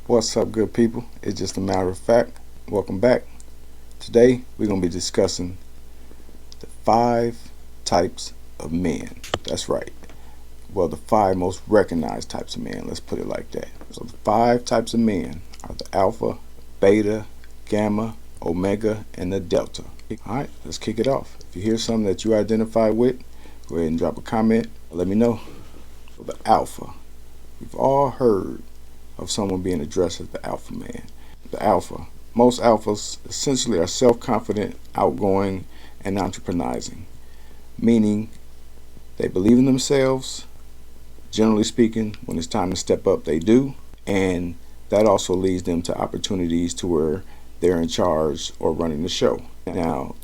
What's up, good people? It's just a matter of fact. Welcome back. Today, we're going to be discussing the 5 types of men. That's right. Well, the 5 most recognized types of men. Let's put it like that. So, the 5 types of men are the alpha, beta, gamma, omega, and the delta. Alright, let's kick it off. If you hear something that you identify with, go ahead and drop a comment. Let me know. The alpha. We've all heard of someone being addressed as the alpha man. The alpha. Most alphas essentially are self-confident, outgoing, and entrepreneurizing, meaning they believe in themselves. Generally speaking, when it's time to step up, they do, and that also leads them to opportunities to where they're in charge or running the show. Now,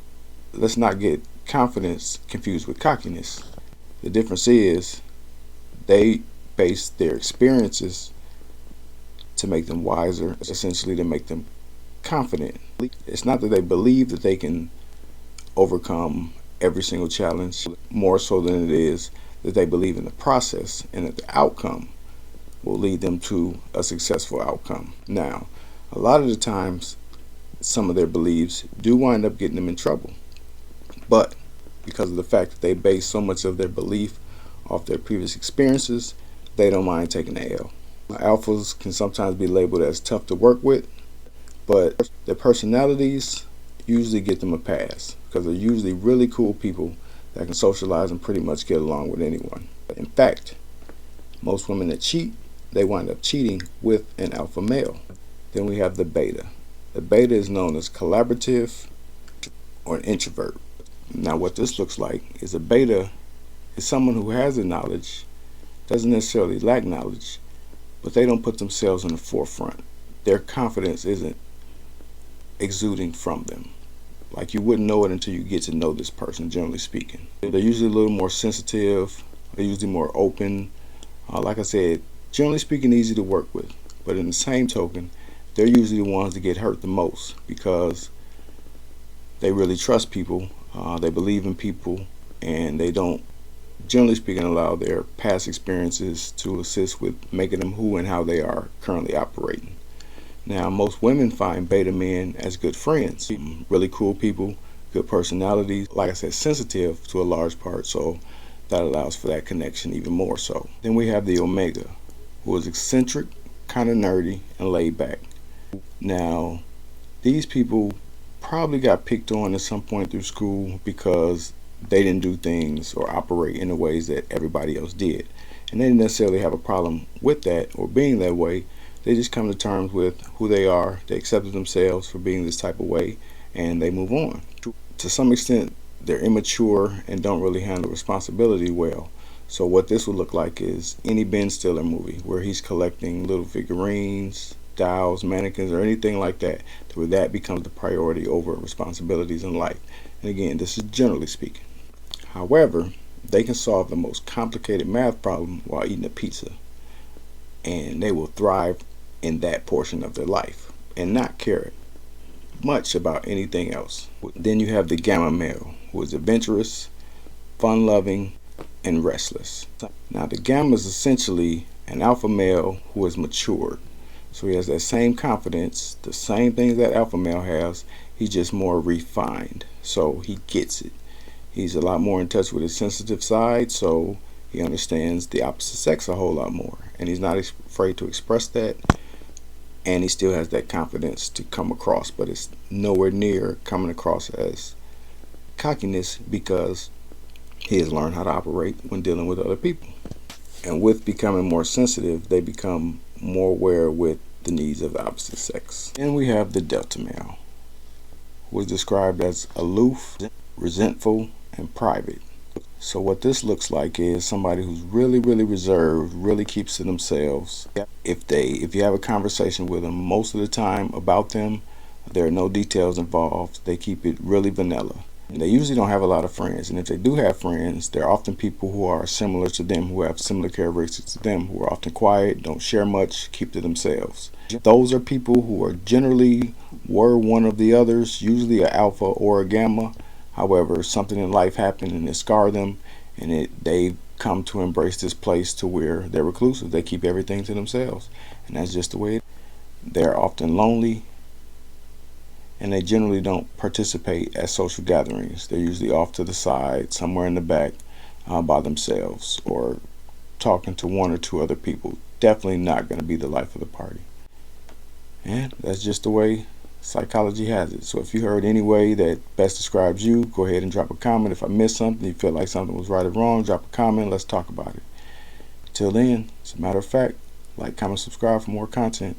let's not get confidence confused with cockiness. The difference is they base their experiences to make them wiser, essentially to make them confident. It's not that they believe that they can overcome every single challenge, more so than it is that they believe in the process and that the outcome will lead them to a successful outcome. Now, a lot of the times, some of their beliefs do wind up getting them in trouble, but because of the fact that they base so much of their belief off their previous experiences, they don't mind taking the L. Alphas can sometimes be labeled as tough to work with, but their personalities usually get them a pass because they're usually really cool people that can socialize and pretty much get along with anyone. In fact, most women that cheat, they wind up cheating with an alpha male. Then we have the beta. The beta is known as collaborative or an introvert. Now what this looks like is a beta is someone who has the knowledge, doesn't necessarily lack knowledge, but they don't put themselves in the forefront. Their confidence isn't exuding from them. Like you wouldn't know it until you get to know this person, generally speaking. They're usually a little more sensitive. They're usually more open. Like I said, generally speaking, easy to work with. But in the same token, they're usually the ones that get hurt the most because they really trust people. They believe in people, and they don't, generally speaking, allow their past experiences to assist with making them who and how they are currently operating. Now, most women find beta men as good friends, really cool people, good personalities, like I said, sensitive to a large part, so that allows for that connection even more so. Then we have the omega, who is eccentric, kind of nerdy, and laid back. Now, these people probably got picked on at some point through school because they didn't do things or operate in the ways that everybody else did. And they didn't necessarily have a problem with that or being that way. They just come to terms with who they are. They accepted themselves for being this type of way, and they move on. To some extent, they're immature and don't really handle responsibility well. So what this would look like is any Ben Stiller movie where he's collecting little figurines, dolls, mannequins, or anything like that, to where that becomes the priority over responsibilities in life. And again, this is generally speaking. However, they can solve the most complicated math problem while eating a pizza, and they will thrive in that portion of their life and not care much about anything else. Then you have the gamma male, who is adventurous, fun-loving, and restless. Now, the gamma is essentially an alpha male who is matured. So he has that same confidence, the same things that alpha male has, he's just more refined. So he gets it. He's a lot more in touch with his sensitive side, so he understands the opposite sex a whole lot more. And he's not afraid to express that. And he still has that confidence to come across, but it's nowhere near coming across as cockiness because he has learned how to operate when dealing with other people. And with becoming more sensitive, they become more aware with the needs of the opposite sex. And we have the delta male, who is described as aloof, resentful, and private. So what this looks like is somebody who's really, really reserved, really keeps to themselves. If you have a conversation with them, most of the time about them, there are no details involved. They keep it really vanilla. And they usually don't have a lot of friends. And if they do have friends, they're often people who are similar to them, who have similar characteristics to them, who are often quiet, don't share much, keep to themselves. Those are people who are generally were one of the others, usually an alpha or a gamma. However, something in life happened and it scarred them, and they've come to embrace this place to where they're reclusive. They keep everything to themselves, and that's just the way it is. They're often lonely, and they generally don't participate at social gatherings. They're usually off to the side, somewhere in the back, by themselves, or talking to one or two other people. Definitely not going to be the life of the party. And that's just the way psychology has it. So if you heard any way that best describes you, go ahead and drop a comment. If I missed something, you feel like something was right or wrong, drop a comment. Let's talk about it. Till then, as a matter of fact, like, comment, subscribe for more content.